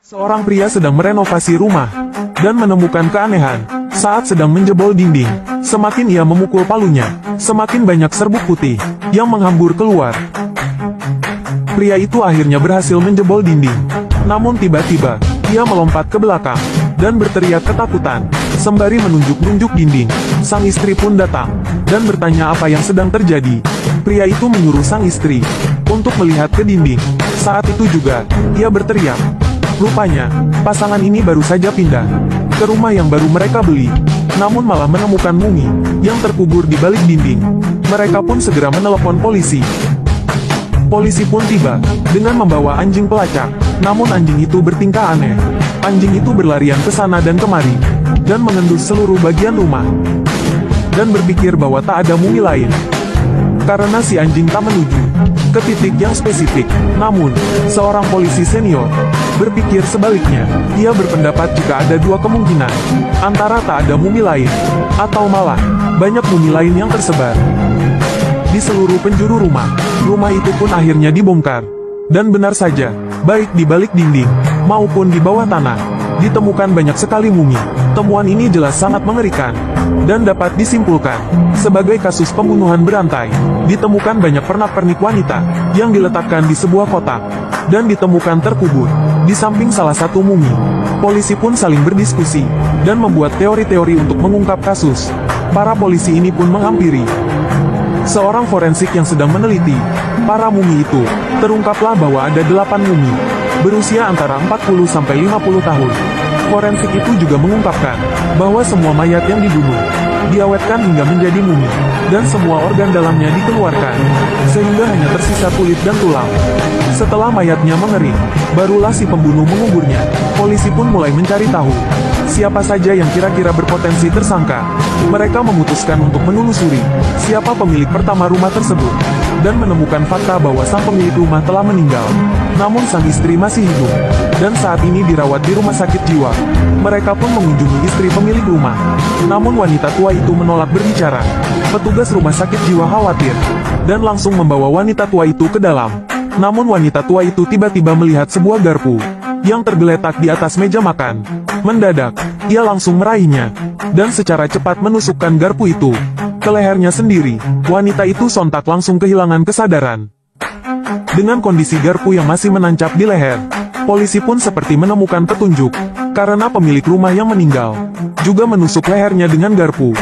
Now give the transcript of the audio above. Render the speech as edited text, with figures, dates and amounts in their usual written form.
Seorang pria sedang merenovasi rumah dan menemukan keanehan saat sedang menjebol dinding. Semakin ia memukul palunya, semakin banyak serbuk putih yang menghambur keluar. Pria itu akhirnya berhasil menjebol dinding. Namun tiba-tiba, ia melompat ke belakang dan berteriak ketakutan, sembari menunjuk-nunjuk dinding. Sang istri pun datang dan bertanya apa yang sedang terjadi. Pria itu menyuruh sang istri untuk melihat ke dinding. Saat itu juga, ia berteriak. Rupanya, pasangan ini baru saja pindah ke rumah yang baru mereka beli, namun malah menemukan mumi yang terkubur di balik dinding. Mereka pun segera menelepon polisi. Polisi pun tiba dengan membawa anjing pelacak, namun anjing itu bertingkah aneh. Anjing itu berlarian ke sana dan kemari, dan mengendus seluruh bagian rumah, dan berpikir bahwa tak ada mumi lain. Karena si anjing tak menuju ke titik yang spesifik. Namun, seorang polisi senior berpikir sebaliknya. Ia berpendapat jika ada dua kemungkinan, antara tak ada mumi lain, atau malah banyak mumi lain yang tersebar di seluruh penjuru rumah. Rumah itu pun akhirnya dibongkar. Dan benar saja, baik di balik dinding, maupun di bawah tanah, ditemukan banyak sekali mumi. Temuan ini jelas sangat mengerikan, dan dapat disimpulkan sebagai kasus pembunuhan berantai. Ditemukan banyak pernak-pernik wanita, yang diletakkan di sebuah kotak, dan ditemukan terkubur di samping salah satu mumi. Polisi pun saling berdiskusi, dan membuat teori-teori untuk mengungkap kasus. Para polisi ini pun menghampiri seorang forensik yang sedang meneliti para mumi itu. Terungkaplah bahwa ada 8 mumi, berusia antara 40-50 tahun. Forensik itu juga mengungkapkan bahwa semua mayat yang dibunuh diawetkan hingga menjadi mumi, dan semua organ dalamnya dikeluarkan, sehingga hanya tersisa kulit dan tulang. Setelah mayatnya mengering, barulah si pembunuh menguburnya. Polisi pun mulai mencari tahu siapa saja yang kira-kira berpotensi tersangka. Mereka memutuskan untuk menelusuri siapa pemilik pertama rumah tersebut, dan menemukan fakta bahwa sang pemilik rumah telah meninggal. Namun sang istri masih hidup, dan saat ini dirawat di rumah sakit jiwa. Mereka pun mengunjungi istri pemilik rumah, namun wanita tua itu menolak berbicara. Petugas rumah sakit jiwa khawatir, dan langsung membawa wanita tua itu ke dalam. Namun wanita tua itu tiba-tiba melihat sebuah garpu yang tergeletak di atas meja makan. Mendadak, ia langsung meraihnya, dan secara cepat menusukkan garpu itu ke lehernya sendiri. Wanita itu sontak langsung kehilangan kesadaran. Dengan kondisi garpu yang masih menancap di leher, polisi pun seperti menemukan petunjuk, karena pemilik rumah yang meninggal juga menusuk lehernya dengan garpu.